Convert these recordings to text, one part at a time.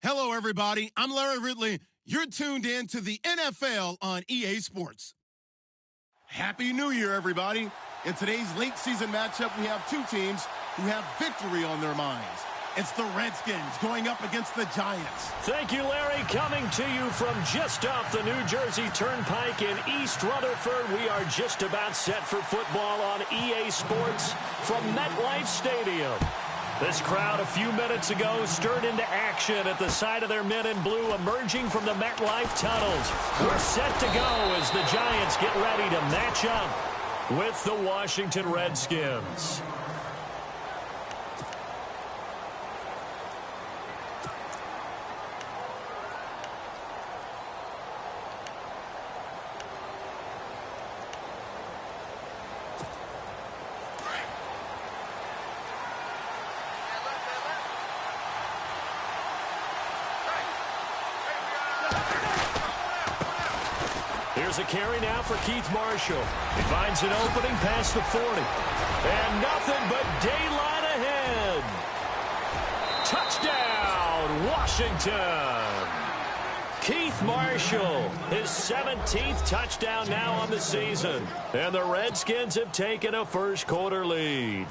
Hello, everybody. I'm Larry Ridley. You're tuned in to the NFL on EA Sports. Happy New Year, everybody. In today's late season matchup, we have two teams who have victory on their minds. It's the Redskins going up against the Giants. Thank you, Larry. Coming to you from just off the New Jersey Turnpike in East Rutherford, we are just about set for football on EA Sports from MetLife Stadium. This crowd a few minutes ago stirred into action at the side of their men in blue emerging from the MetLife tunnels. We're set to go as the Giants get ready to match up with the Washington Redskins. Here's a carry now for Keith Marshall. He finds an opening past the 40. And nothing but daylight ahead. Touchdown, Washington. Keith Marshall, his 17th touchdown now on the season. And the Redskins have taken a first-quarter lead.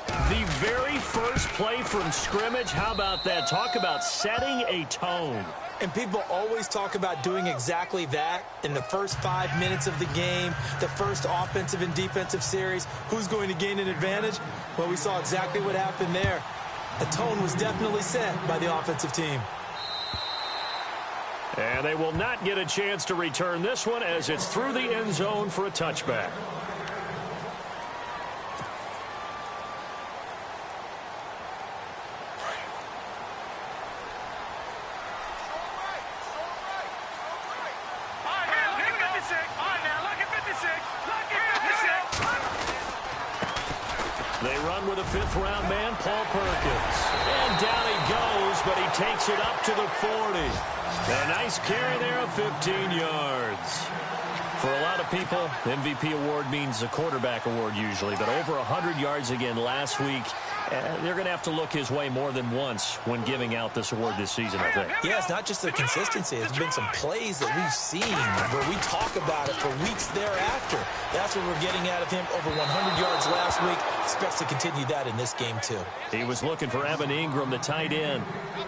The very first play from scrimmage, how about that? Talk about setting a tone. And people always talk about doing exactly that in the first 5 minutes of the game, the first offensive and defensive series. Who's going to gain an advantage? Well, we saw exactly what happened there. The tone was definitely set by the offensive team. And they will not get a chance to return this one as it's through the end zone for a touchback. They run with a fifth-round man, Paul Perkins. And down he goes, but he takes it up to the 40. A nice carry there of 15 yards. For a lot of people, MVP award means a quarterback award usually, but over 100 yards again last week. They're going to have to look his way more than once when giving out this award this season, I think. Yeah, it's not just the consistency. It's been some plays that we've seen where we talk about it for weeks thereafter. That's what we're getting out of him. Over 100 yards last week. Expects to continue that in this game, too. He was looking for Evan Ingram, the tight end.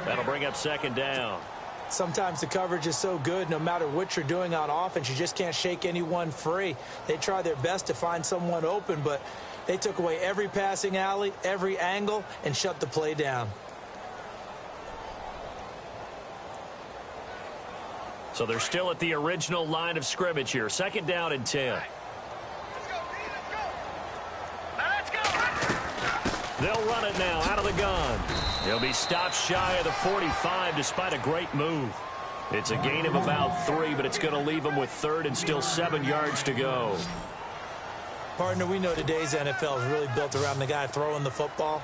That'll bring up second down. Sometimes the coverage is so good, no matter what you're doing on offense, you just can't shake anyone free. They try their best to find someone open, but they took away every passing alley, every angle, and shut the play down. So they're still at the original line of scrimmage here. Second down and 10. They'll run it now out of the gun. He'll be stopped shy of the 45 despite a great move. It's a gain of about 3, but it's going to leave him with third and still 7 yards to go. Partner, we know today's NFL is really built around the guy throwing the football.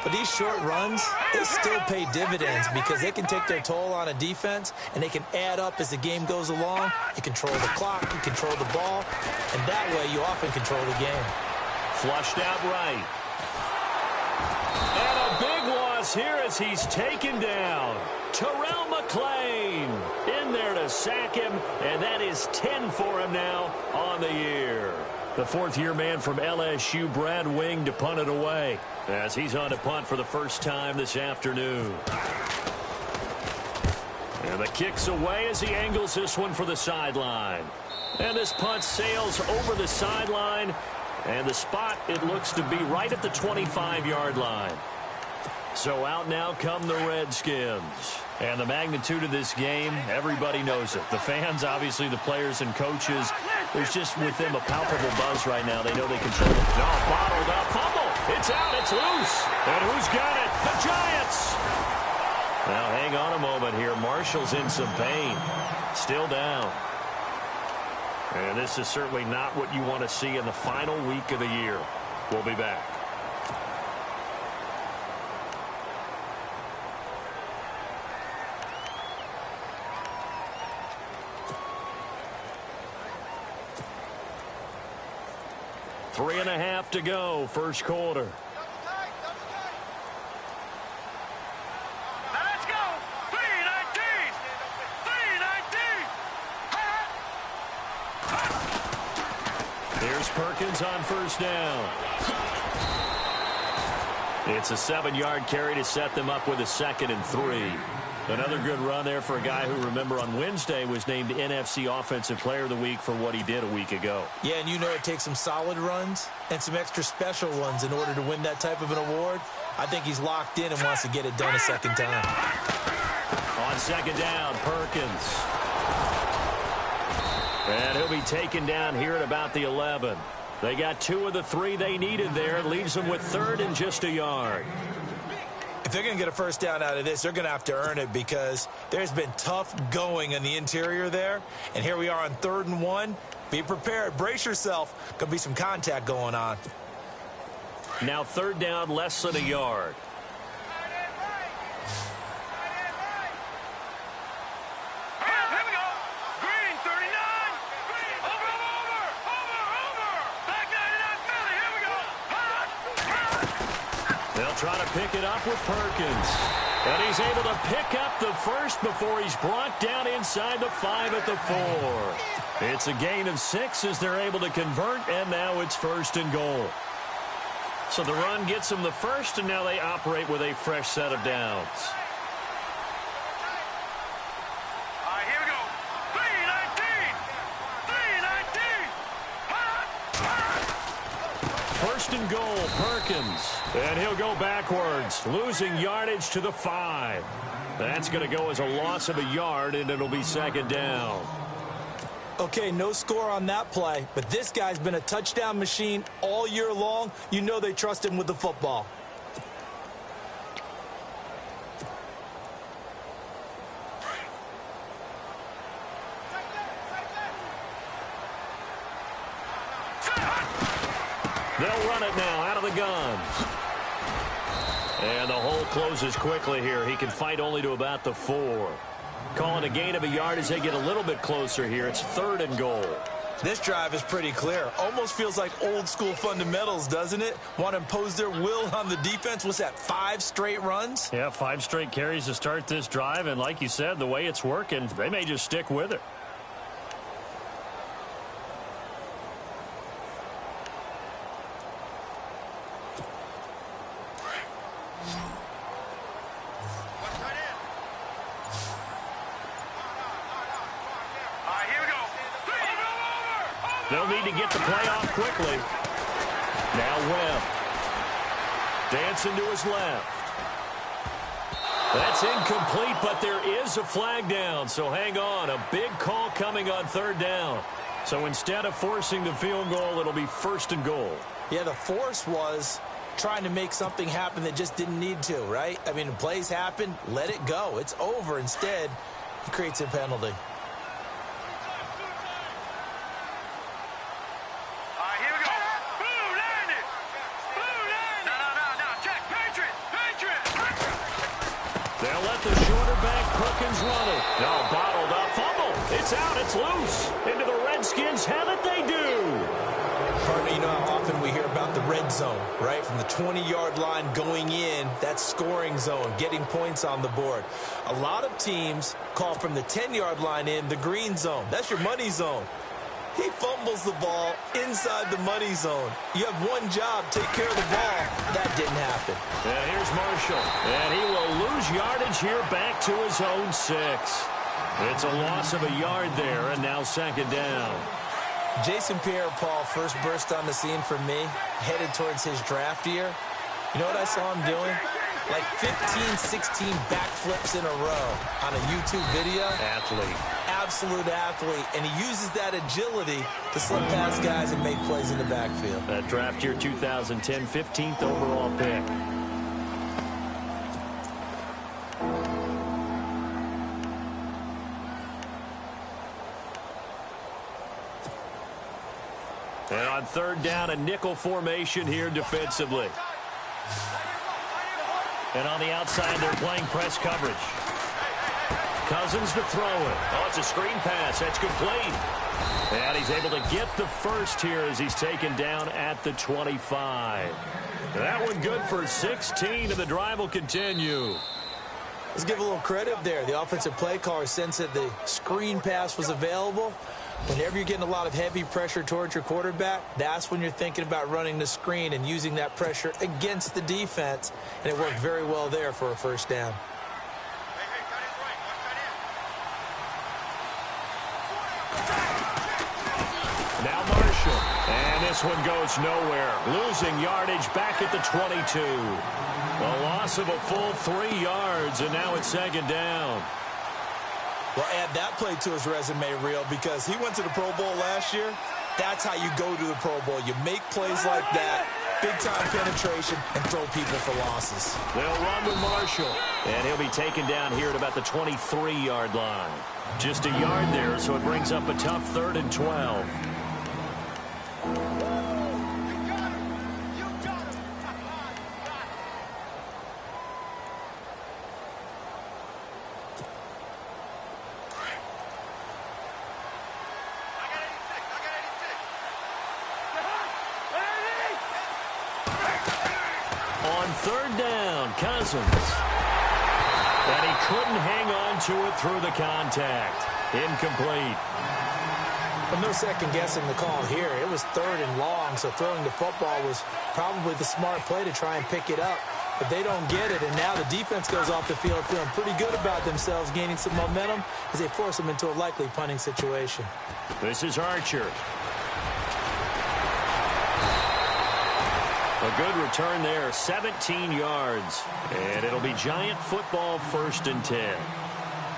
But these short runs, they still pay dividends because they can take their toll on a defense and they can add up as the game goes along. You control the clock, you control the ball, and that way you often control the game. Flushed out right. And a big loss here as he's taken down. Terrell McClain in there to sack him, and that is 10 for him now on the year. The fourth-year man from LSU, Brad Wing, to punt it away as he's on to punt for the first time this afternoon. And the kick's away as he angles this one for the sideline. And this punt sails over the sideline. And the spot, it looks to be right at the 25-yard line. So out now come the Redskins. And the magnitude of this game, everybody knows it. The fans, obviously, the players and coaches. There's just with them a palpable buzz right now. They know they control it. No, bottled up. Fumble. It's out. It's loose. And who's got it? The Giants. Now, hang on a moment here. Marshall's in some pain. Still down. And this is certainly not what you want to see in the final week of the year. We'll be back. Three and a half to go, first quarter. Let's go. Perkins on first down. It's a 7-yard carry to set them up with a 2nd and 3. Another good run there for a guy who, remember, on Wednesday was named NFC Offensive Player of the Week for what he did a week ago. Yeah, and you know it takes some solid runs and some extra special ones in order to win that type of an award. I think he's locked in and wants to get it done a second time. On 2nd down, Perkins. And he'll be taken down here at about the 11. They got 2 of the 3 they needed there. It leaves them with 3rd and just a yard. If they're going to get a first down out of this, they're going to have to earn it because there's been tough going in the interior there. And here we are on 3rd and 1. Be prepared. Brace yourself. Going to be some contact going on. Now 3rd down, less than a yard. They'll try to pick it up with Perkins. And he's able to pick up the first before he's brought down inside the 5 at the 4. It's a gain of 6 as they're able to convert, and now it's 1st and goal. So the run gets them the first, and now they operate with a fresh set of downs. Here we go. 3-19. 3-19. 1st and goal, Perkins. And he'll go backwards, losing yardage to the 5. That's going to go as a loss of a yard, and it'll be 2nd down. Okay, no score on that play, but this guy's been a touchdown machine all year long. You know they trust him with the football. They'll run it now out of the gun. And the hole closes quickly here. He can fight only to about the 4. Calling a gain of a yard as they get a little bit closer here. It's 3rd and goal. This drive is pretty clear. Almost feels like old school fundamentals, doesn't it? Want to impose their will on the defense. What's that, 5 straight runs? Yeah, 5 straight carries to start this drive. And like you said, the way it's working, they may just stick with it. They'll need to get the play off quickly. Now Webb. Dancing to his left. That's incomplete, but there is a flag down, so hang on. A big call coming on 3rd down. So instead of forcing the field goal, it'll be 1st and goal. Yeah, the force was trying to make something happen that just didn't need to, right? I mean, the plays happen, let it go. It's over. Instead, he creates a penalty. They'll let the shorter back Perkins run it. No, bottled up. Fumble. It's out. It's loose. Into the Redskins have it. They do. Partner, you know how often we hear about the red zone, right? From the 20-yard line going in, that scoring zone, getting points on the board. A lot of teams call from the 10-yard line in the green zone. That's your money zone. He fumbles the ball inside the money zone. You have one job, take care of the ball. That didn't happen. And here's Marshall. And he will lose yardage here back to his own 6. It's a loss of a yard there, and now 2nd down. Jason Pierre-Paul first burst on the scene for me, headed towards his draft year. You know what I saw him doing? Like 15, 16 backflips in a row on a YouTube video. Athlete. Absolute athlete. And he uses that agility to slip past guys and make plays in the backfield. That draft year 2010, 15th overall pick. And on 3rd down, a nickel formation here defensively. And on the outside, they're playing press coverage. Cousins to throw it. Oh, it's a screen pass. That's complete. And he's able to get the first here as he's taken down at the 25. That one good for 16, and the drive will continue. Let's give a little credit there. The offensive play caller sensed that the screen pass was available. Whenever you're getting a lot of heavy pressure towards your quarterback, that's when you're thinking about running the screen and using that pressure against the defense. And it worked very well there for a first down. Now Marshall. And this one goes nowhere. Losing yardage back at the 22. A loss of a full 3 yards, and now it's second down. Well, add that play to his resume reel because he went to the Pro Bowl last year. That's how you go to the Pro Bowl. You make plays like that, big-time penetration, and throw people for losses. They'll run with Marshall, and he'll be taken down here at about the 23-yard line. Just a yard there, so it brings up a tough 3rd and 12. On 3rd down, Cousins. And he couldn't hang on to it through the contact. Incomplete. But no second guessing the call here. It was 3rd and long, so throwing the football was probably the smart play to try and pick it up. But they don't get it, and now the defense goes off the field feeling pretty good about themselves, gaining some momentum as they force them into a likely punting situation. This is Archer. A good return there, 17 yards. And it'll be Giant football 1st and 10.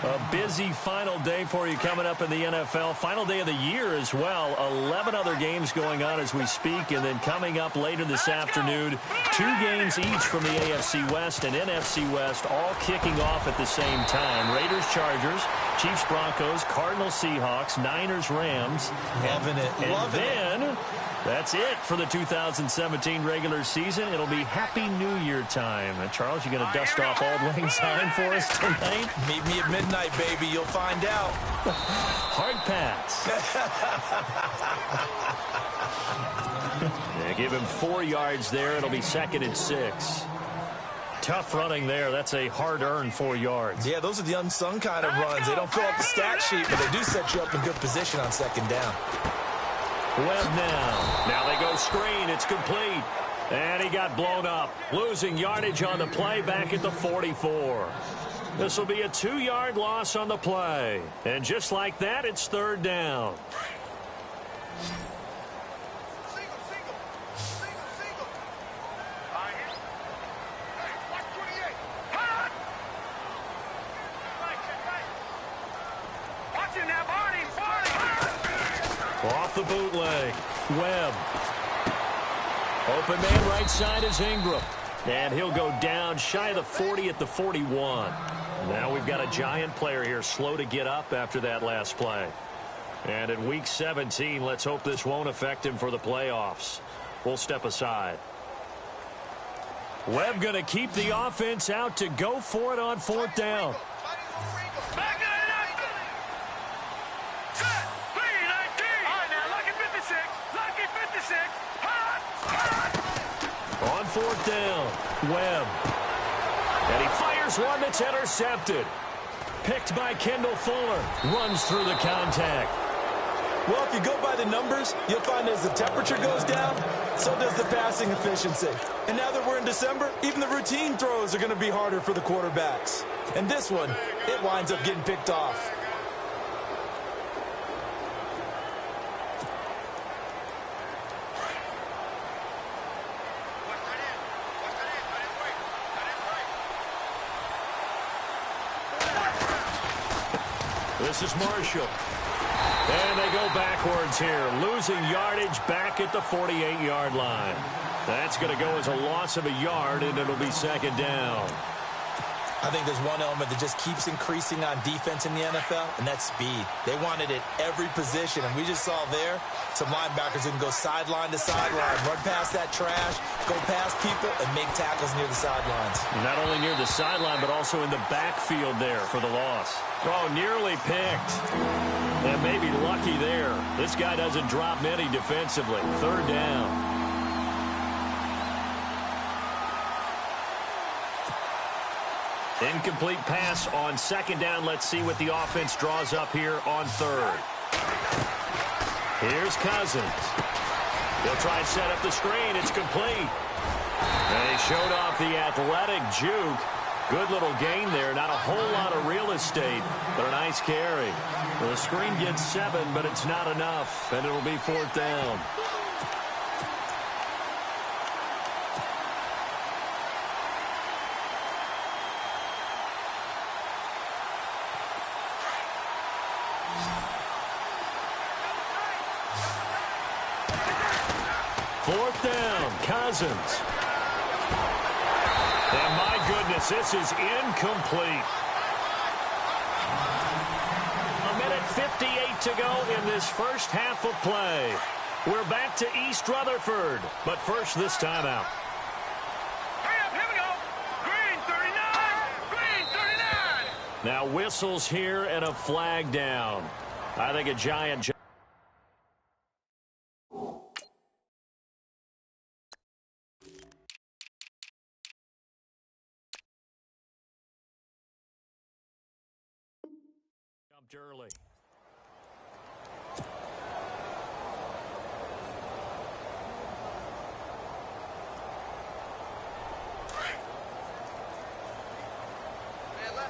A busy final day for you coming up in the NFL. Final day of the year as well. 11 other games going on as we speak. And then coming up later this afternoon, 2 games each from the AFC West and NFC West, all kicking off at the same time. Raiders, Chargers, Chiefs, Broncos, Cardinals, Seahawks, Niners, Rams. Loving it. And then that's it for the 2017 regular season. It'll be Happy New Year time. Charles, you going to dust off Auld Lang Syne for us tonight? Meet me at midnight, baby. You'll find out. Hard pass. Yeah, give him 4 yards there. It'll be 2nd and 6. Tough running there. That's a hard-earned 4 yards. Yeah, those are the unsung kind of runs. They don't fill up the stat sheet, but they do set you up in good position on 2nd down. Webb now. Now they go screen. It's complete. And he got blown up. Losing yardage on the play back at the 44. This will be a 2-yard loss on the play. And just like that, it's 3rd down. Off the bootleg. Webb. Open man right side is Ingram. And he'll go down shy of the 40 at the 41. Now we've got a Giant player here slow to get up after that last play. And in Week 17, let's hope this won't affect him for the playoffs. We'll step aside. Webb going to keep the offense out to go for it on 4th down. On 4th down, Webb. And he fires one that's intercepted. Picked by Kendall Fuller. Runs through the contact. Well, if you go by the numbers, you'll find as the temperature goes down, so does the passing efficiency. And now that we're in December, even the routine throws are going to be harder for the quarterbacks. And this one, it winds up getting picked off. This is Marshall. And they go backwards here. Losing yardage back at the 48-yard line. That's going to go as a loss of a yard, and it'll be 2nd down. I think there's one element that just keeps increasing on defense in the NFL, and that's speed. They want it at every position, and we just saw there some linebackers who can go sideline to sideline, run past that trash, go past people, and make tackles near the sidelines. Not only near the sideline, but also in the backfield there for the loss. Oh, nearly picked. And maybe lucky there. This guy doesn't drop many defensively. 3rd down. Incomplete pass on 2nd down. Let's see what the offense draws up here on 3rd. Here's Cousins. They'll try and set up the screen. It's complete. And he showed off the athletic juke. Good little gain there. Not a whole lot of real estate, but a nice carry. The screen gets 7, but it's not enough, and it'll be 4th down. Fourth down, Cousins. And my goodness, this is incomplete. 1:58 to go in this first half of play. We're back to East Rutherford, but first this timeout. Hurry up, here we go. Green 39, green 39. Now whistles here and a flag down. I think a giant. Jumped early.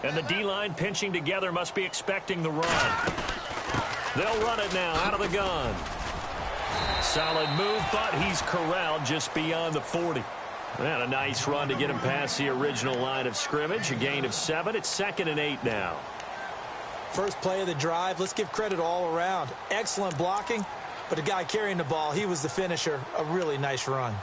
And the D-line pinching together must be expecting the run. They'll run it now out of the gun. Solid move, but he's corralled just beyond the 40. And a nice run to get him past the original line of scrimmage. A gain of 7. It's 2nd and 8 now. First play of the drive, let's give credit all around. Excellent blocking, but the guy carrying the ball, he was the finisher. A really nice run.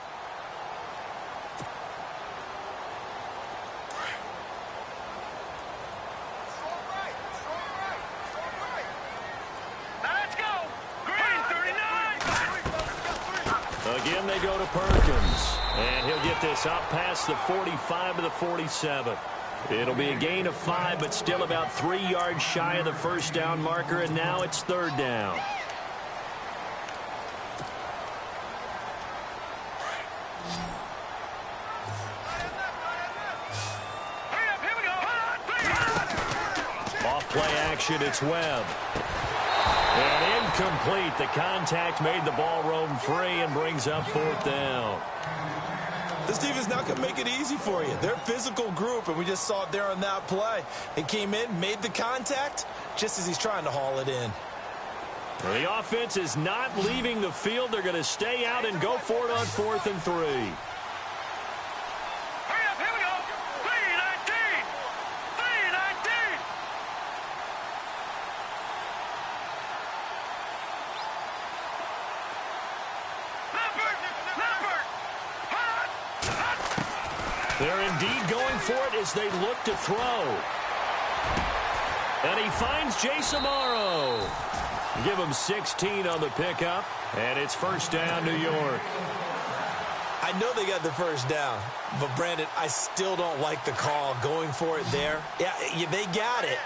Again, they go to Perkins. And he'll get this up past the 45 to the 47. It'll be a gain of 5, but still about 3 yards shy of the first down marker, and now it's 3rd down. Off play action, it's Webb. And incomplete. The contact made the ball roam free and brings up 4th down. This team is not going to make it easy for you. They're a physical group, and we just saw it there on that play. They came in, made the contact, just as he's trying to haul it in. The offense is not leaving the field. They're going to stay out and go for it on 4th and 3. Hurry up, here we go. 3-19. 3-19. They're indeed going for it as they look to throw. And he finds Jason Morrow. Give him 16 on the pickup, and it's 1st down, New York. I know they got the first down, but, Brandon, I still don't like the call going for it there. Yeah, they got it,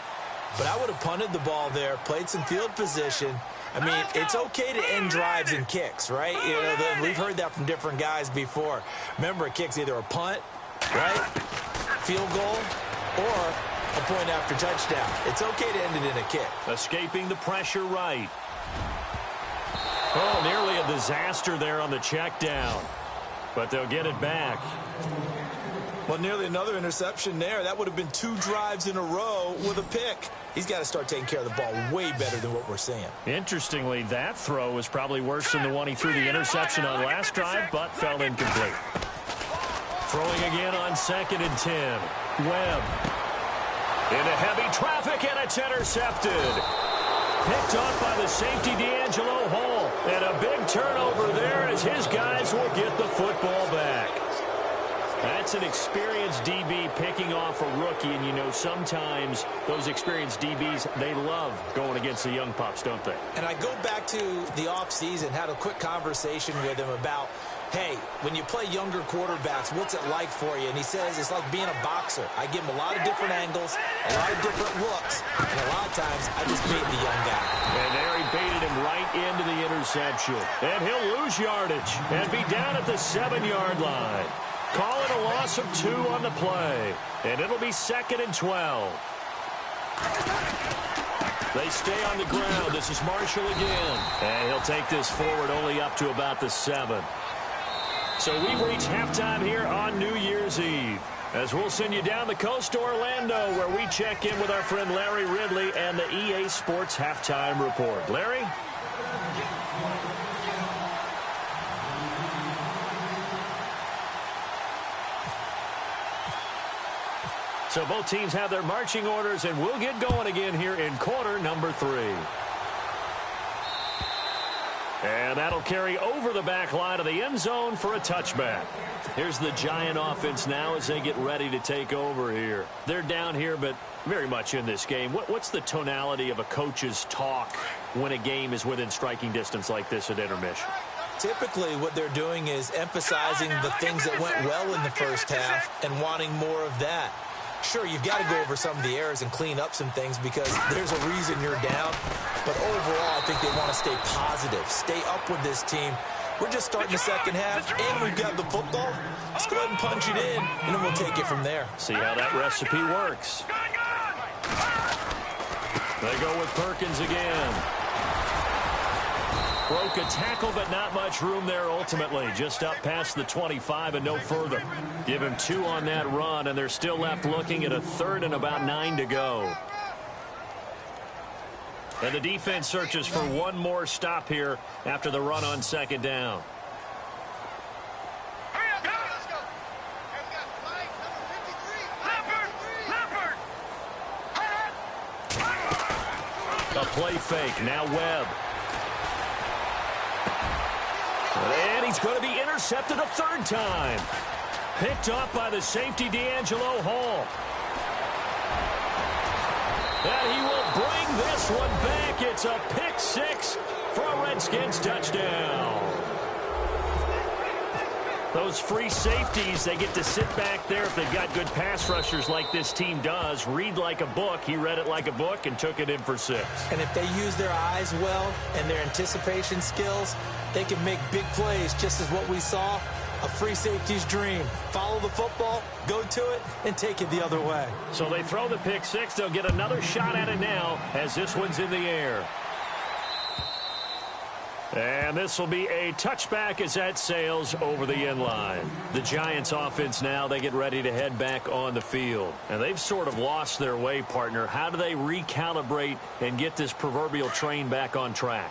but I would have punted the ball there, played some field position. I mean, it's okay to end drives and kicks, right? You know, we've heard that from different guys before. Remember, a kick's either a punt, right, field goal, or a point after touchdown. It's okay to end it in a kick. Escaping the pressure right. Oh, nearly a disaster there on the check down. But they'll get it back. Well, nearly another interception there. That would have been 2 drives in a row with a pick. He's got to start taking care of the ball way better than what we're seeing. Interestingly, that throw was probably worse than the one he threw the interception on last drive, but fell incomplete. Throwing again on 2nd and 10. Webb. Into heavy traffic, and it's intercepted. Picked off by the safety, D'Angelo Hall. And a big turnover there as his guys will get the football back. That's an experienced DB picking off a rookie, and you know sometimes those experienced DBs, they love going against the young pups, don't they? And I go back to the offseason, had a quick conversation with him about, hey, when you play younger quarterbacks, what's it like for you? And he says it's like being a boxer. I give him a lot of different angles, a lot of different looks, and a lot of times I just bait the young guy. And there he baited him right into the interception. And he'll lose yardage and be down at the 7-yard line. Call it a loss of 2 on the play. And it'll be 2nd and 12. They stay on the ground. This is Marshall again. And he'll take this forward only up to about the 7. So we've reached halftime here on New Year's Eve, as we'll send you down the coast to Orlando, where we check in with our friend Larry Ridley and the EA Sports Halftime Report. Larry? So both teams have their marching orders, and we'll get going again here in quarter number 3. And that'll carry over the back line of the end zone for a touchback. Here's the Giant offense now as they get ready to take over here. They're down here, but very much in this game. What's the tonality of a coach's talk when a game is within striking distance like this at intermission? Typically, what they're doing is emphasizing the things that went well in the first half and wanting more of that. Sure, you've got to go over some of the errors and clean up some things because there's a reason you're down. But overall, I think they want to stay positive, stay up with this team. We're just starting the second half, and we've got the football. Let's go ahead and punch it in, and then we'll take it from there. See how that recipe works. They go with Perkins again. Broke a tackle, but not much room there ultimately. Just up past the 25 and no further. Give him 2 on that run, and they're still left looking at a 3rd and about 9 to go. And the defense searches for one more stop here after the run on second down. A play fake. Now Webb. And he's going to be intercepted a 3rd time. Picked off by the safety, D'Angelo Hall. And he will bring this one back. It's a pick 6 for a Redskins touchdown. Those free safeties, they get to sit back there if they've got good pass rushers like this team does. Read like a book. He read it like a book and took it in for 6. And if they use their eyes well and their anticipation skills, they can make big plays, just as what we saw. A free safety's dream. Follow the football, go to it, and take it the other way. So they throw the pick 6. They'll get another shot at it now as this one's in the air. And this will be a touchback as that sails over the end line. The Giants offense now, they get ready to head back on the field. And they've sort of lost their way, partner. How do they recalibrate and get this proverbial train back on track?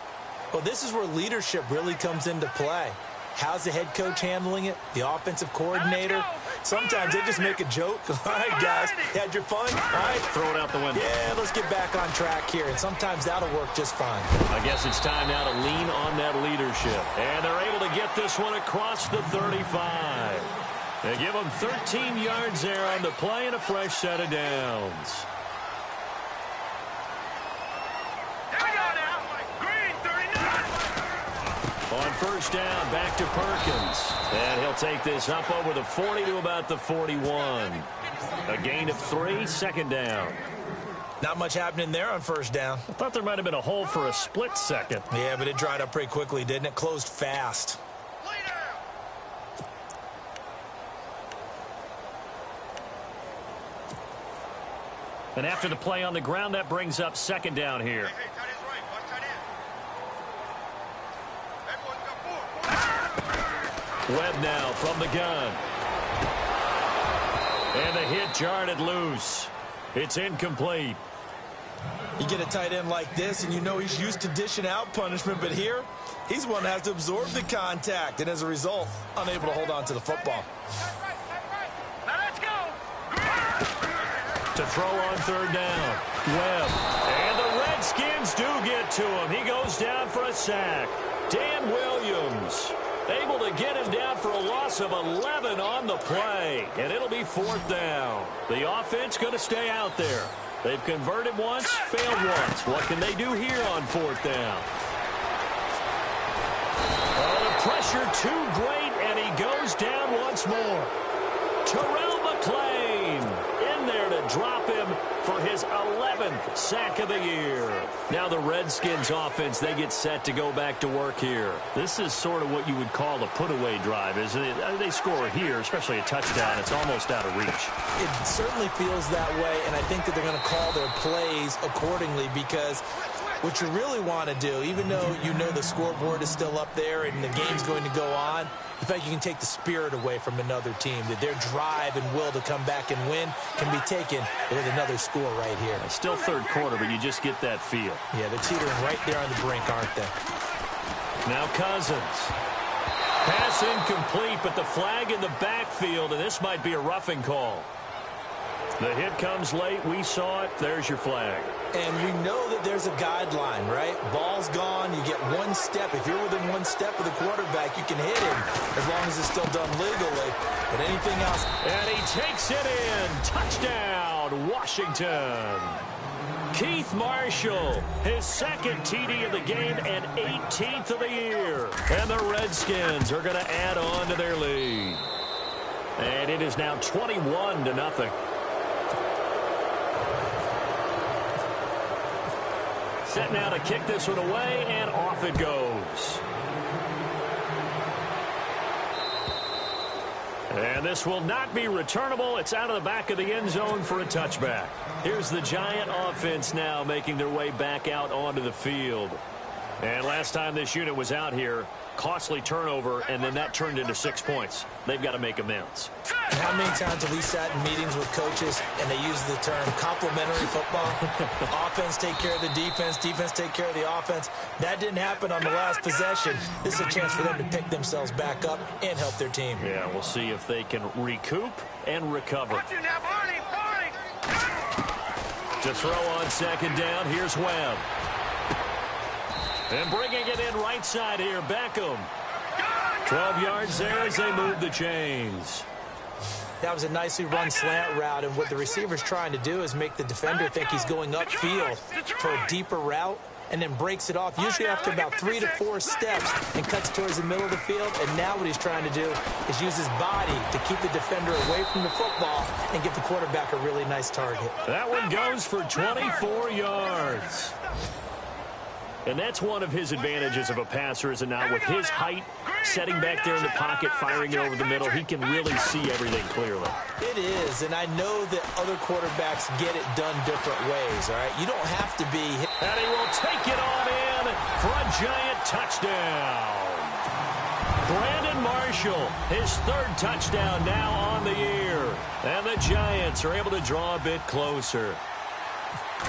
Well, this is where leadership really comes into play. How's the head coach handling it? The offensive coordinator? Sometimes they just make a joke. All right, guys, had your fun? All right. Throw it out the window. Yeah, let's get back on track here. And sometimes that'll work just fine. I guess it's time now to lean on that leadership. And they're able to get this one across the 35. They give them 13 yards there on the play and a fresh set of downs. On first down, back to Perkins. And he'll take this up over the 40 to about the 41. A gain of 3, second down. Not much happening there on first down. I thought there might have been a hole for a split second. Yeah, but it dried up pretty quickly, didn't it? Closed fast. And after the play on the ground, that brings up second down here. Webb now from the gun. And the hit jarred loose. It's incomplete. You get a tight end like this, and you know he's used to dishing out punishment, but here, he's one that has to absorb the contact, and as a result, unable to hold on to the football. To throw on third down. Webb. And the Redskins do get to him. He goes down for a sack. Dan Williams able to get him down for a loss of 11 on the play. And it'll be 4th down. The offense going to stay out there. They've converted once, failed once. What can they do here on 4th down? Oh, the pressure too great, and he goes down once more. Terrell McClain in there to drop him for his 11th 7th sack of the year. Now the Redskins offense, they get set to go back to work here. This is sort of what you would call a put-away drive, isn't it? They score here, especially a touchdown. It's almost out of reach. It certainly feels that way, and I think that they're going to call their plays accordingly, because what you really want to do, even though you know the scoreboard is still up there and the game's going to go on, in fact, you can take the spirit away from another team, that their drive and will to come back and win can be taken with another score right here. It's still third quarter, but you just get that feel. Yeah, they're teetering right there on the brink, aren't they? Now Cousins. Pass incomplete, but the flag in the backfield, and this might be a roughing call. The hit comes late. We saw it. There's your flag. And we know that there's a guideline, right? Ball's gone. You get one step. If you're within one step of the quarterback, you can hit him as long as it's still done legally. But anything else. And he takes it in. Touchdown, Washington. Keith Marshall, his second TD of the game and 18th of the year. And the Redskins are going to add on to their lead. And it is now 21-0. Set now to kick this one away, and off it goes. And this will not be returnable. It's out of the back of the end zone for a touchback. Here's the Giant offense now making their way back out onto the field. And last time this unit was out here, costly turnover, and then that turned into 6 points. They've got to make amends. How many times have we sat in meetings with coaches and they use the term complementary football? Offense take care of the defense, defense take care of the offense. That didn't happen on the last possession. This is a chance for them to pick themselves back up and help their team. Yeah, we'll see if they can recoup and recover. To throw on second down, here's Webb. And bringing it in right side here, Beckham. 12 yards there as they move the chains. That was a nicely run slant route, and what the receiver's trying to do is make the defender think he's going upfield for a deeper route, and then breaks it off, usually after about 3 to 4 steps, and cuts towards the middle of the field. And now what he's trying to do is use his body to keep the defender away from the football and give the quarterback a really nice target. That one goes for 24 yards. And that's one of his advantages of a passer, is it not? With his height, setting back there in the pocket, firing it over the middle, he can really see everything clearly. It is, and I know that other quarterbacks get it done different ways, all right? You don't have to be... And he will take it on in for a Giant touchdown. Brandon Marshall, his third touchdown now on the year. And the Giants are able to draw a bit closer.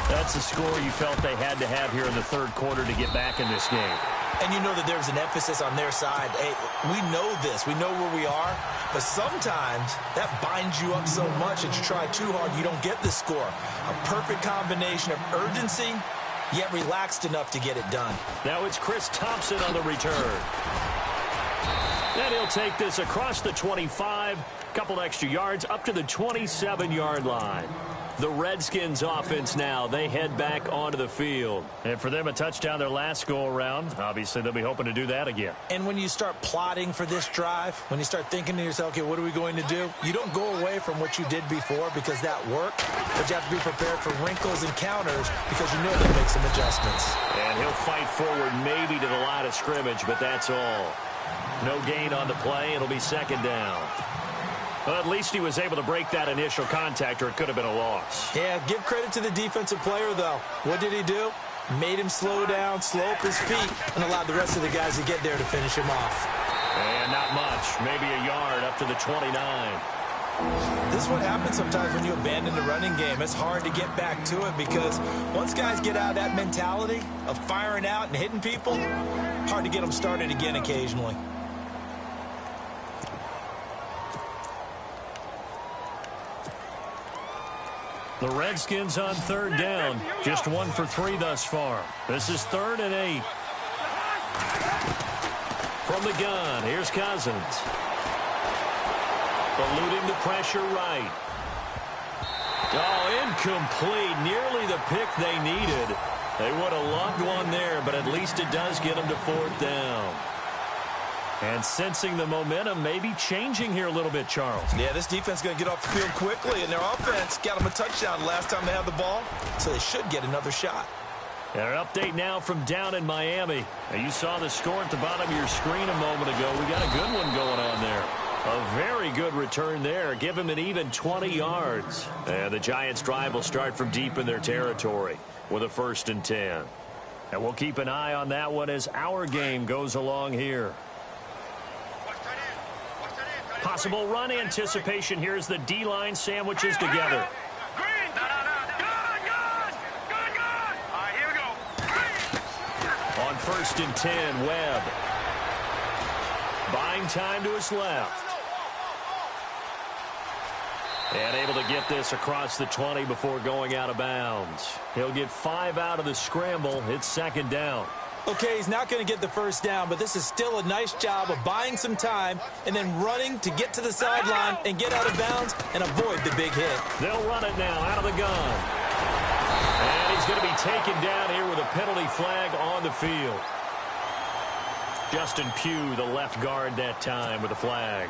That's the score you felt they had to have here in the third quarter to get back in this game. And you know that there's an emphasis on their side. Hey, we know this. We know where we are. But sometimes that binds you up so much that you try too hard, you don't get the score. A perfect combination of urgency, yet relaxed enough to get it done. Now it's Chris Thompson on the return. And he'll take this across the 25, couple extra yards, up to the 27-yard line. The Redskins offense now, they head back onto the field. And for them, a touchdown their last go-around. Obviously, they'll be hoping to do that again. And when you start plotting for this drive, when you start thinking to yourself, okay, what are we going to do? You don't go away from what you did before because that worked, but you have to be prepared for wrinkles and counters because you know they'll make some adjustments. And he'll fight forward maybe to the line of scrimmage, but that's all. No gain on the play. It'll be second down. Well, at least he was able to break that initial contact, or it could have been a loss. Yeah, give credit to the defensive player, though. What did he do? Made him slow down, slow up his feet, and allowed the rest of the guys to get there to finish him off. And not much. Maybe a yard up to the 29. This is what happens sometimes when you abandon the running game. It's hard to get back to it because once guys get out of that mentality of firing out and hitting people, hard to get them started again occasionally. The Redskins on third down. Just 1 for 3 thus far. This is 3rd and 8. From the gun, here's Cousins. Eluding the pressure right. Oh, incomplete. Nearly the pick they needed. They would have loved one there, but at least it does get them to 4th down. And sensing the momentum may be changing here a little bit, Charles. Yeah, this defense is going to get off the field quickly, and their offense got them a touchdown last time they had the ball, so they should get another shot. And an update now from down in Miami. Now, you saw the score at the bottom of your screen a moment ago. We got a good one going on there. A very good return there. Give him an even 20 yards. And the Giants' drive will start from deep in their territory with a 1st and 10. And we'll keep an eye on that one as our game goes along here. Possible run anticipation here as the D-line sandwiches together. On 1st and 10, Webb. Buying time to his left. And able to get this across the 20 before going out of bounds. He'll get 5 out of the scramble. It's 2nd down. Okay, he's not going to get the 1st down, but this is still a nice job of buying some time and then running to get to the sideline and get out of bounds and avoid the big hit. They'll run it now out of the gun. And he's going to be taken down here with a penalty flag on the field. Justin Pugh, the left guard that time with a flag.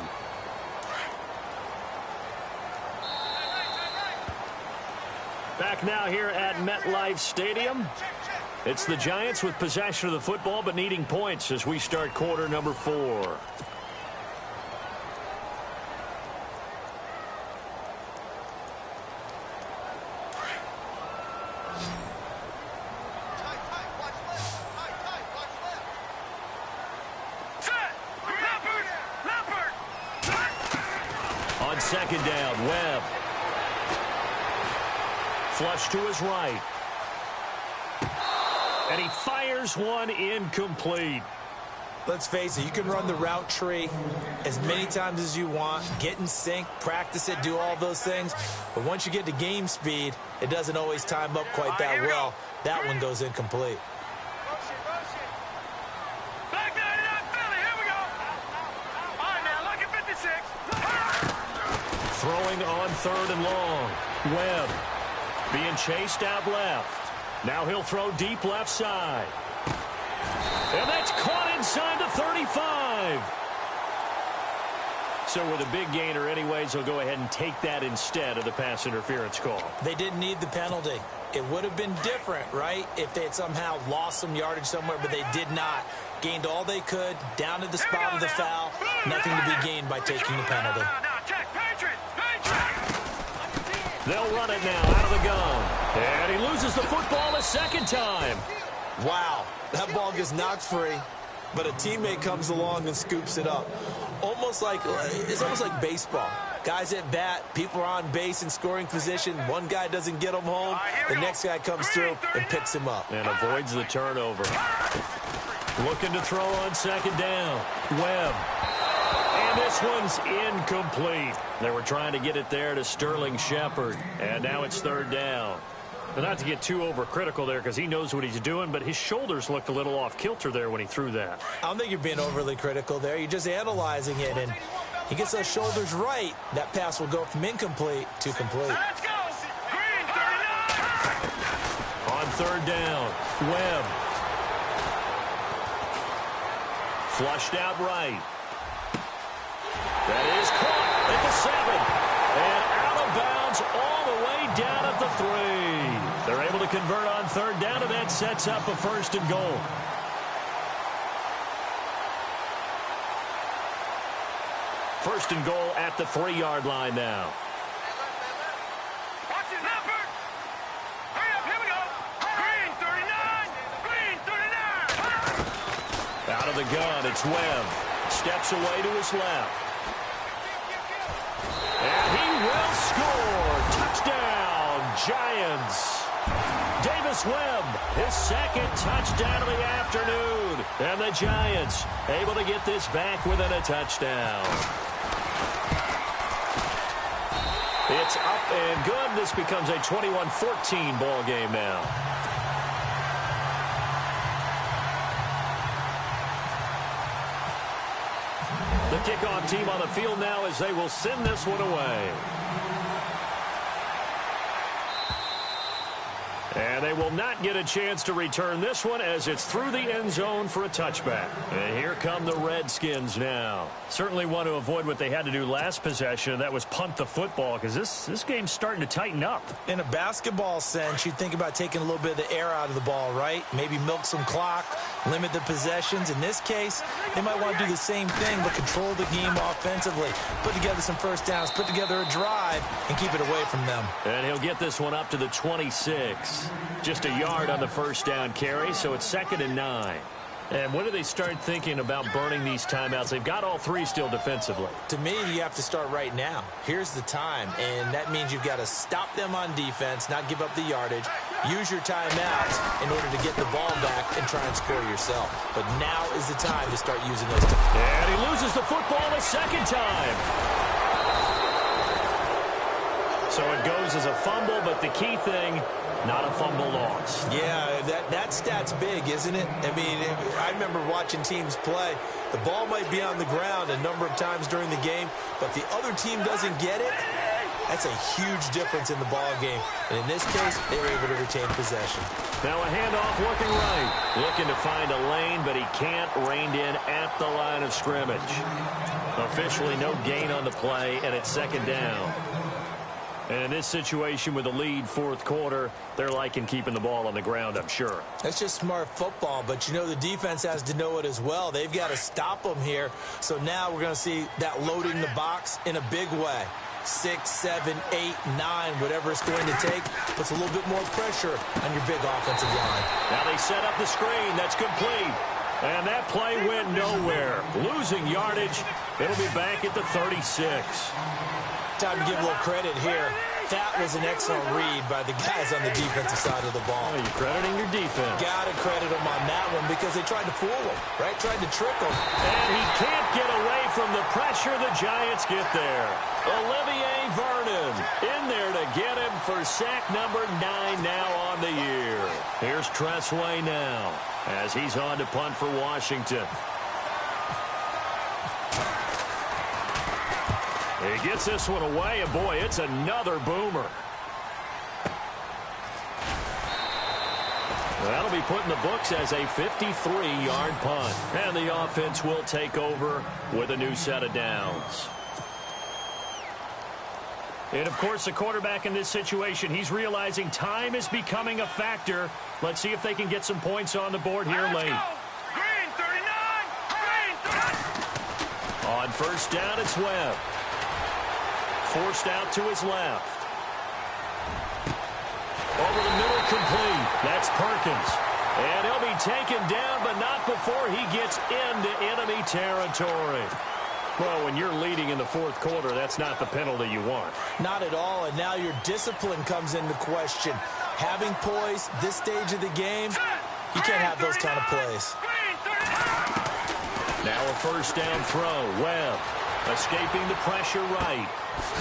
Back now here at MetLife Stadium. It's the Giants with possession of the football but needing points as we start quarter number 4. On 2nd down, Webb. Flush to his right. And he fires one incomplete. Let's face it, you can run the route tree as many times as you want, get in sync, practice it, do all those things. But once you get to game speed, it doesn't always time up quite that well. That one goes incomplete. Throwing on 3rd and long. Webb being chased out left. Now he'll throw deep left side. And that's caught inside the 35. So with a big gainer anyways, he'll go ahead and take that instead of the pass interference call. They didn't need the penalty. It would have been different, right, if they had somehow lost some yardage somewhere, but they did not. Gained all they could, down to the spot of the foul. Nothing to be gained by taking the penalty. They'll run it now out of the gun. And he loses the football a 2nd time. Wow, that ball gets knocked free, but a teammate comes along and scoops it up. It's almost like baseball. Guys at bat, people are on base in scoring position. One guy doesn't get him home. The next guy comes through and picks him up. And avoids the turnover. Looking to throw on 2nd down. Webb. And this one's incomplete. They were trying to get it there to Sterling Shepard. And now it's 3rd down. But not to get too overcritical there because he knows what he's doing, but his shoulders looked a little off kilter there when he threw that. I don't think you're being overly critical there. You're just analyzing it, and he gets those shoulders right. That pass will go from incomplete to complete. Let's go! Green 39! On 3rd down, Webb. Flushed out right. That is caught at the 7. And out of bounds all the way down at the 3. They're able to convert on 3rd down, and that sets up a 1st and goal. First and goal at the 3-yard line now. Watch it, Leopard! Hurry up, here we go! Green 39! Green 39! Out of the gun, it's Webb. Steps away to his left. And he will score. Touchdown, Giants. Davis Webb, his 2nd touchdown of the afternoon. And the Giants able to get this back within a touchdown. It's up and good. This becomes a 21-14 ball game now. The kickoff team on the field now as they will send this one away. And And they will not get a chance to return this one as it's through the end zone for a touchback. And here come the Redskins now. Certainly want to avoid what they had to do last possession, and that was punt the football, because this game's starting to tighten up. In a basketball sense, you think about taking a little bit of the air out of the ball, right? Maybe milk some clock, limit the possessions. In this case, they might want to do the same thing, but control the game offensively. Put together some first downs, put together a drive, and keep it away from them. And he'll get this one up to the 26. Just a yard on the first down carry, so it's 2nd and 9. And when do they start thinking about burning these timeouts? They've got all three still defensively. To me, you have to start right now. Here's the time, and that means you've got to stop them on defense, not give up the yardage, use your timeouts in order to get the ball back and try and score yourself. But now is the time to start using those timeouts. And he loses the football a second time. So it goes as a fumble, but the key thing, not a fumble loss. Yeah, that stat's big, isn't it? I mean, I remember watching teams play. The ball might be on the ground a number of times during the game, but the other team doesn't get it. That's a huge difference in the ball game. And in this case, they were able to retain possession. Now a handoff working right. Looking to find a lane, but he can't. Reined in at the line of scrimmage. Officially no gain on the play, and it's 2nd down. And in this situation with the lead, 4th quarter, they're liking keeping the ball on the ground, I'm sure. That's just smart football, but you know the defense has to know it as well. They've got to stop them here. So now we're going to see that loading the box in a big way. 6, 7, 8, 9, whatever it's going to take, puts a little bit more pressure on your big offensive line. Now they set up the screen. That's complete. And that play went nowhere. Losing yardage. It'll be back at the 36. Time to give a little credit here. That was an excellent read by the guys on the defensive side of the ball. Oh, you're crediting your defense. Got to credit them on that one because they tried to fool him, right? Tried to trick him. And he can't get away from the pressure. The Giants get there. Olivier Vernon in there to get him for sack number 9 now on the year. Here's Tressway now as he's on to punt for Washington. He gets this one away, and boy, it's another boomer. That'll be put in the books as a 53-yard punt. And the offense will take over with a new set of downs. And, of course, the quarterback in this situation, he's realizing time is becoming a factor. Let's see if they can get some points on the board here late. Green 39! Green 39! On first down, it's Webb. Forced out to his left. Over the middle, complete. That's Perkins. And he'll be taken down, but not before he gets into enemy territory. Well, when you're leading in the 4th quarter, that's not the penalty you want. Not at all, and now your discipline comes into question. Having poise this stage of the game, you can't have those kind of plays. Now a first down throw. Webb escaping the pressure right.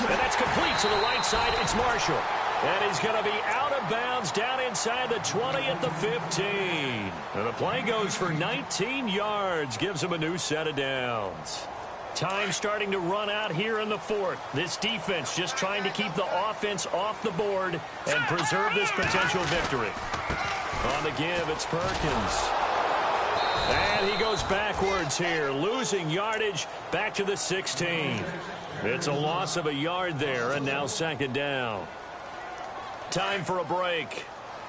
And that's complete to the right side. It's Marshall. And he's going to be out of bounds down inside the 20 at the 15. And the play goes for 19 yards. Gives him a new set of downs. Time starting to run out here in the 4th. This defense just trying to keep the offense off the board and preserve this potential victory. On the give, it's Perkins. And he goes backwards here, losing yardage back to the 16. It's a loss of a yard there, and now 2nd down. Time for a break.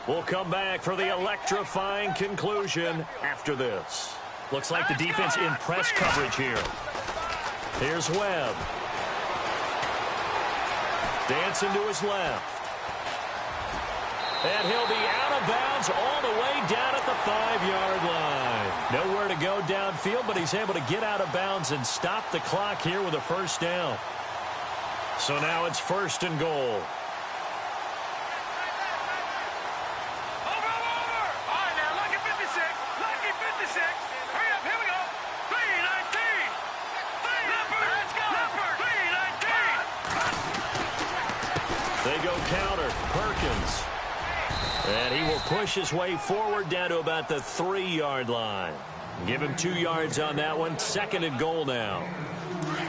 We'll come back for the electrifying conclusion after this. Looks like the defense in press coverage here. Here's Webb. Dancing to his left. And he'll be out of bounds all the way down at the 5-yard line. Nowhere to go downfield, but he's able to get out of bounds and stop the clock here with a first down. So now it's 1st and goal. They go counter. Perkins. And he will push his way forward down to about the 3-yard line. Give him 2 yards on that one. 2nd and goal now.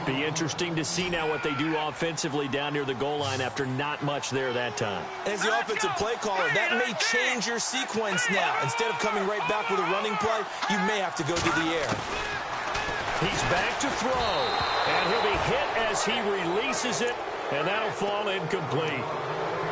Be interesting to see now what they do offensively down near the goal line after not much there that time. As the offensive play caller, that may change your sequence now. Instead of coming right back with a running play, you may have to go to the air. He's back to throw, and he'll be hit as he releases it, and that'll fall incomplete.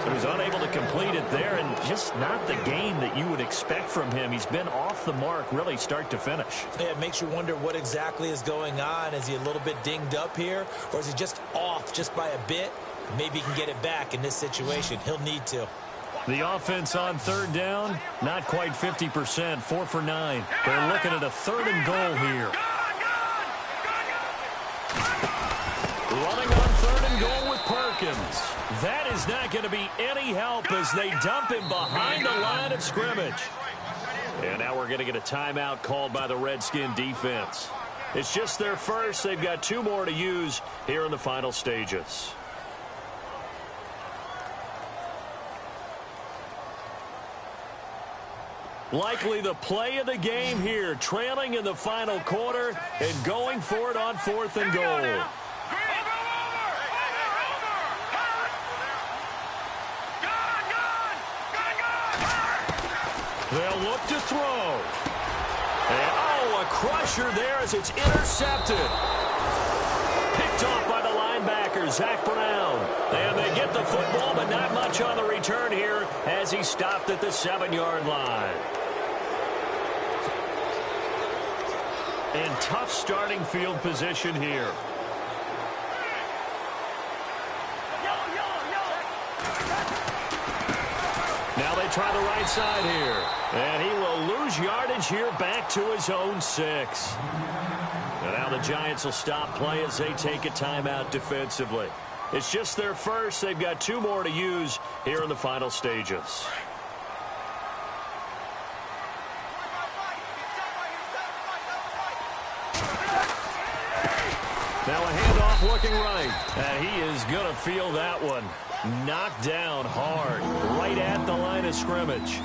So he's unable to complete it there, and just not the game that you would expect from him. He's been off the mark really start to finish. Yeah, it makes you wonder what exactly is going on. Is he a little bit dinged up here, or is he just off just by a bit? Maybe he can get it back in this situation. He'll need to. The offense on third down, not quite 50%, 4 for 9. They're looking at a 3rd and goal here. Running on 3rd and goal with Perkins. That is not going to be any help as they dump him behind the line of scrimmage. And now we're going to get a timeout called by the Redskin defense. It's just their first. They've got 2 more to use here in the final stages. Likely the play of the game here, trailing in the final quarter and going for it on 4th and goal. They'll look to throw. And, a crusher there as it's intercepted. Picked off by the linebacker, Zach Brown. And they get the football, but not much on the return here as he stopped at the 7-yard line. And tough starting field position here. Now they try the right side here. And he will lose yardage here back to his own 6. And now the Giants will stop play as they take a timeout defensively. It's just their first. They've got 2 more to use here in the final stages. Now a handoff looking right. And he is going to feel that one. Knocked down hard, right at the line of scrimmage.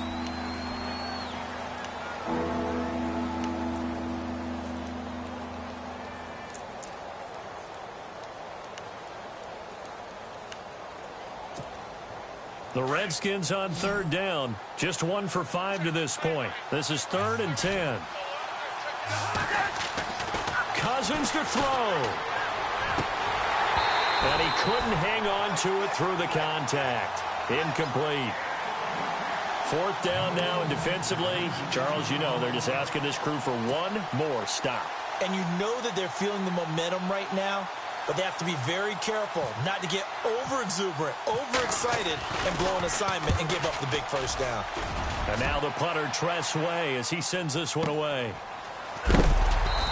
The Redskins on 3rd down. Just 1 for 5 to this point. This is 3rd and 10. Cousins to throw. And he couldn't hang on to it through the contact. Incomplete. 4th down now, and defensively, Charles, you know, they're just asking this crew for 1 more stop. And you know that they're feeling the momentum right now, but they have to be very careful not to get over-exuberant, overexcited, and blow an assignment and give up the big 1st down. And now the punter, Tress Way, as he sends this one away.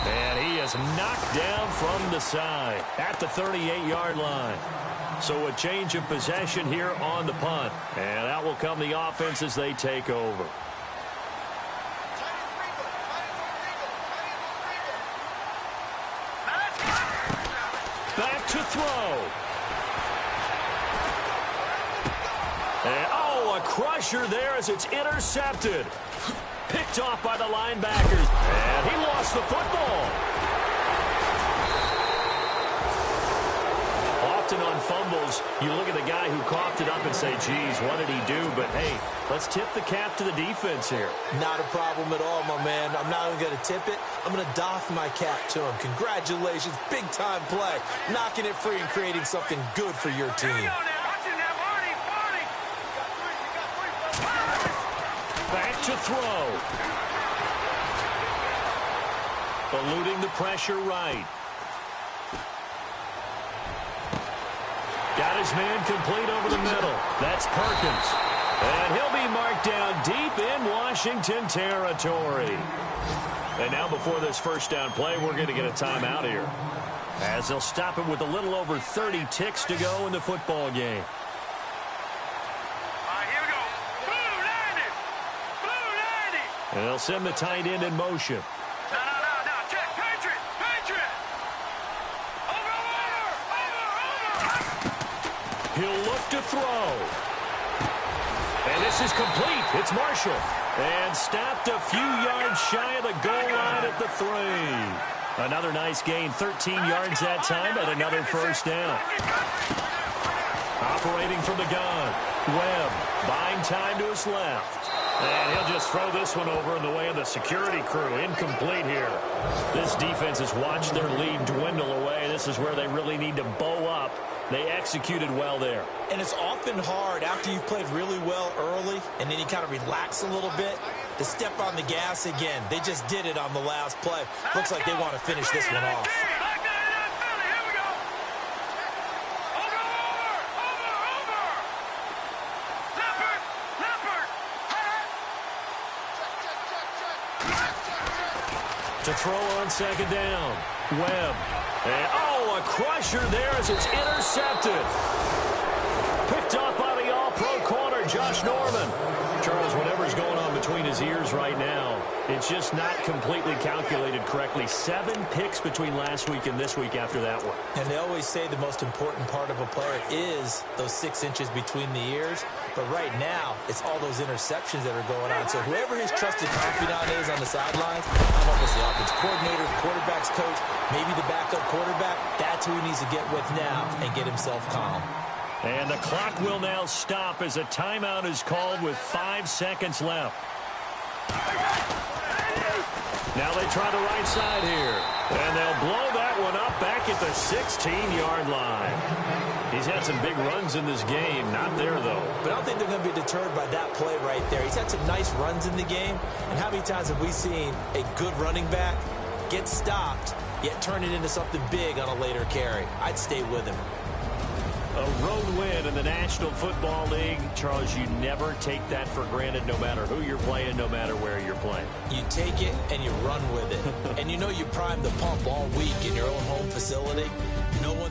And he is knocked down from the side at the 38-yard line. So a change of possession here on the punt. And out will come the offense as they take over. Back to throw. And, a crusher there as it's intercepted. Picked off by the linebackers. And he lost the football. Often on fumbles, you look at the guy who coughed it up and say, geez, what did he do? But, hey, let's tip the cap to the defense here. Not a problem at all, my man. I'm not even going to tip it. I'm going to doff my cap to him. Congratulations. Big-time play. Knocking it free and creating something good for your team. Back to throw. Eluding the pressure right. Got his man complete over the middle. That's Perkins. And he'll be marked down deep in Washington territory. And now before this 1st down play, we're going to get a timeout here, as they'll stop it with a little over 30 ticks to go in the football game. And they'll send the tight end in motion. No, check, Patriot! Over! He'll look to throw. And this is complete. It's Marshall. And stopped a few yards shy of the goal line at the 3. Another nice gain, 13 yards that time, and another first down. Operating from the gun, Webb buying time to his left. And he'll just throw this one over in the way of the security crew. Incomplete here. This defense has watched their lead dwindle away. This is where they really need to bow up. They executed well there. And it's often hard after you've played really well early and then you kind of relax a little bit to step on the gas again. They just did it on the last play. Looks like they want to finish this one off. To throw on second down, Webb. And, oh, a crusher there as it's intercepted. Picked up by the all-pro corner, Josh Norman. Charles, whatever's going on between his ears right now, it's just not completely calculated correctly. 7 picks between last week and this week after that one. And they always say the most important part of a player is those 6 inches between the ears. But right now, it's all those interceptions that are going on. So whoever his trusted confidant is on the sidelines, I don't know if it's the offense coordinator, the quarterback's coach, maybe the backup quarterback, that's who he needs to get with now and get himself calm. And the clock will now stop as a timeout is called with 5 seconds left. Now they try the right side here. And they'll blow that one up back at the 16-yard line. He's had some big runs in this game. Not there, though. But I don't think they're going to be deterred by that play right there. He's had some nice runs in the game. And how many times have we seen a good running back get stopped, yet turn it into something big on a later carry? I'd stay with him. A road win in the National Football League. Charles, you never take that for granted no matter who you're playing, no matter where you're playing. You take it and you run with it. And you know you prime the pump all week in your own home facility. No one